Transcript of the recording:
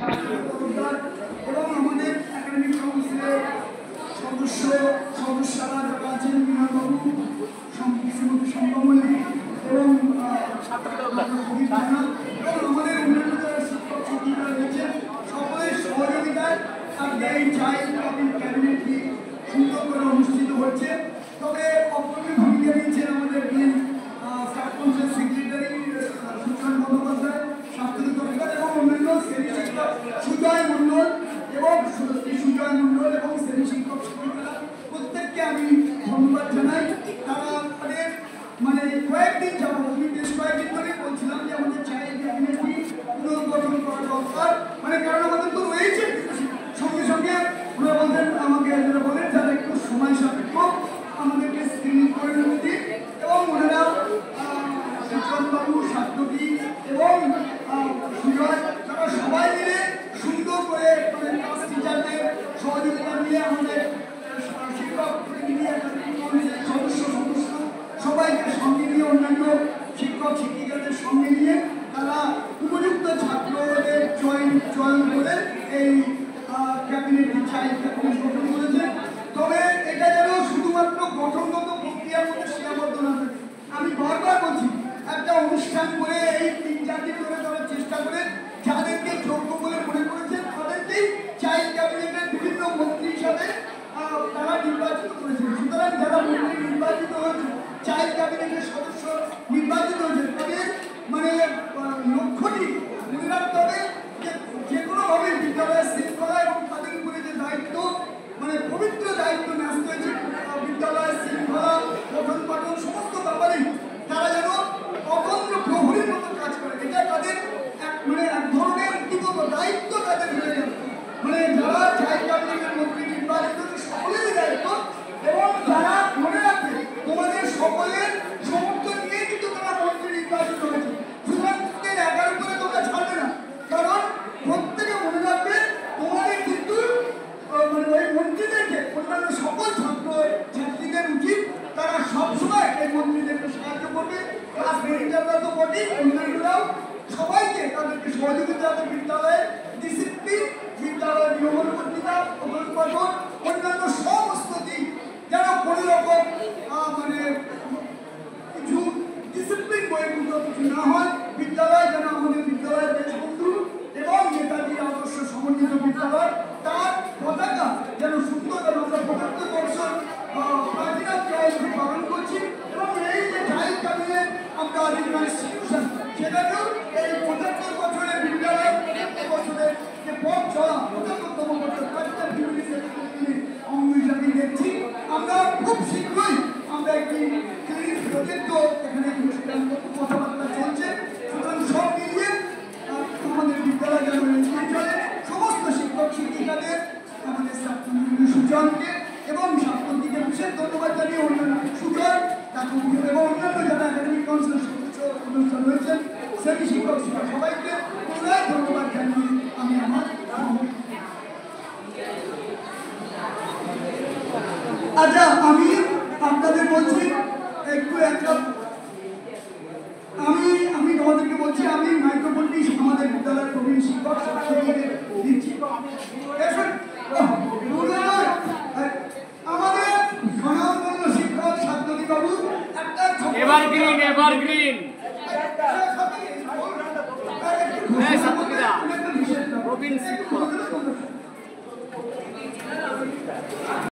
এবং আমাদের একাডেমিক কাউন্সিলের সদস্যরা যারা আছেন বিনয়বাবু, শ্রীমতী সম্ভবলী এবং আমাদের অন্যান্য যারা শিক্ষক শিক্ষিকা রয়েছেন সকলের সহযোগিতায় আজকে এই চাইল্ড ক্যাবিনেটটি সুন্দর করে অনুষ্ঠিত হচ্ছে। তবে অগ্রণী ভূমিকা নিয়েছেন আমাদের সাবকনসিয়াস সেক্রেটারি সুজন বন্দ্যোপাধ্যায়, স্বাস্থ্য দপ্তর এবং অন্যান্য শ্রেণী শিক্ষক সুজয় মণ্ডল এবং শ্রেণী শিক্ষক শিক্ষিকারা প্রত্যেককে আমি ধন্যবাদ জানাই। তারা মানে কয়েকদিন যাবো, আমি বেশ কয়েকদিন ধরে বলছিলাম যে আমাদের চাইল্ড ক্যাবিনেটটি পুনর্গঠন করা দরকার, মানে কারণ আমাদের তো রয়েছে সঙ্গে সঙ্গে ওরা বলতেন আমাকে যারা বলেন যারা একটু সময় সাপেক্ষ আমাদেরকে স্ক্রিনিং করে নিতে দিন এবং ওনারা সুচনবাবু, সাত্যকী এবং সুজয় তারা সবাই মিলে সুন্দর করে মানে ক্লাস টিচারদের সহযোগিতা নিয়ে আমাদের শিক্ষক সদস্য সবাইকে সঙ্গে নিয়ে অন্যান্য শিক্ষক শিক্ষিকাদের সঙ্গে নিয়ে তারা উপযুক্ত ছাত্রদের চয়ন করে এই ক্যাবিনেটটি চাইল্ড ক্যাবিনেট গঠন করেছে। তবে এটা যেন শুধুমাত্র গঠনগত প্রক্রিয়ার মধ্যে সীমাবদ্ধ না থাকে। আমি বারবার বলছি একটা অনুষ্ঠান করে এই 3-4 দিন ধরে তারা চেষ্টা করে যাদেরকে যোগ্য বলে মনে করেছেন তাদেরকেই চাইল্ড ক্যাবিনেটের বিভিন্ন মন্ত্রী হিসাবে তারা নির্বাচিত করেছেন। সুতরাং যারা মন্ত্রী নির্বাচিত হয়েছে, চাইল্ড ক্যাবিনেটের সদস্য নির্বাচিত হয়েছে, তাদের মানে লক্ষ্যটি মনে রাখতে হবে যে কোনোভাবে বিদ্যালয়ের শৃঙ্খলা এবং তাদের উপরে যে দায়িত্ব মানে পবিত্র দায়িত্ব ন্যস্ত হয়েছে বিদ্যালয়ের শৃঙ্খলা পঠন পাঠন সমস্ত ব্যাপারেই তারা যেন অতন্ত্র প্রহরীর মতো কাজ করে। এটা তাদের মানে এক ধরনের কৃতজ্ঞ দায়িত্ব তাদের হয়ে যাবে। মানে যারা চাইল্ড ক্যাবিনেটের মন্ত্রী নির্বাচিত সকলেরই দায়িত্ব এবং যারা মনে রাখবে তোমাদের সকলের সমর্থন নিয়ে কিন্তু তারা মন্ত্রী নির্বাচিত হয়েছে। সুতরাং 11 করে তোমরা ছাড়বে না, কারণ প্রত্যেকে মনে রাখবে তোমাদের কিন্তু মানে ওই মন্ত্রীদেরকে অন্যান্য সকল ছাত্র ছাত্রীদের উচিত তারা সবসময় এই মন্ত্রীদেরকে সাহায্য করবে। ক্লাস মনিটররা তো বটেই, অন্যান্যরাও সবাইকে তাদেরকে সহযোগিতা হবে। বিদ্যালয়ের ডিসিপ্লিন, বিদ্যালয়ের নিয়মানুবর্তিতা, পঠন পাঠন অন্যান্য সমস্ত দিক যেন কোনো রকম মানে কিছু ডিসিপ্লিন বহির্ভূত কিছু না হয়। বিদ্যালয় যেন আমাদের বিদ্যালয়ের দেশবন্ধু এবং নেতাজির আদর্শ সমন্বিত বিদ্যালয়, তার পতাকা যেন সুন্দর আমরা ৭৫ বছর প্রাচীনাথ জয়ন্তী পালন করছি এবং এই যে চাইল্ড ক্যাবিনেট আমরা ইনস্টিটিউশন সেটাকেও এই ৭৫ বছরের বিদ্যালয় ৭৫ বছরের যে পথ চলা ৭৫তম বছর কাজটা অঙ্গ হিসাবে দেখছি। আমরা খুব শীঘ্রই আমরা একটি ক্লিনিক প্রজেক্টও এখানে কথাবার্তা চলছে। সুতরাং সব মিলিয়ে আমাদের বিদ্যালয় যেন চলে সমস্ত শিক্ষক শিক্ষিকাদের আমাদের সুজনকে এবং ছাত্রীকে বিশেষ ধন্যবাদ জানিয়ে অন্যান্য সুজন এবং অন্যান্য যারা একাডেমিক কাউন্সিলের সদস্য অনুষ্ঠান রয়েছেন শ্রেণী শিক্ষক শিক্ষক সবাইকে পুনরায় ধন্যবাদ জানিয়ে আমি আমার আচ্ছা আমি আপনাদের বলছি একটু একটা আমি তোমাদেরকে বলছি আমি মাইক্রোফোনটি আমাদের বিদ্যালয়ের প্রবীণ শিক্ষক দিচ্ছি। আমাদের স্বনামধন্য শিক্ষক সাত্যকী বাবু এভারগ্রিন প্রবীণ শিক্ষক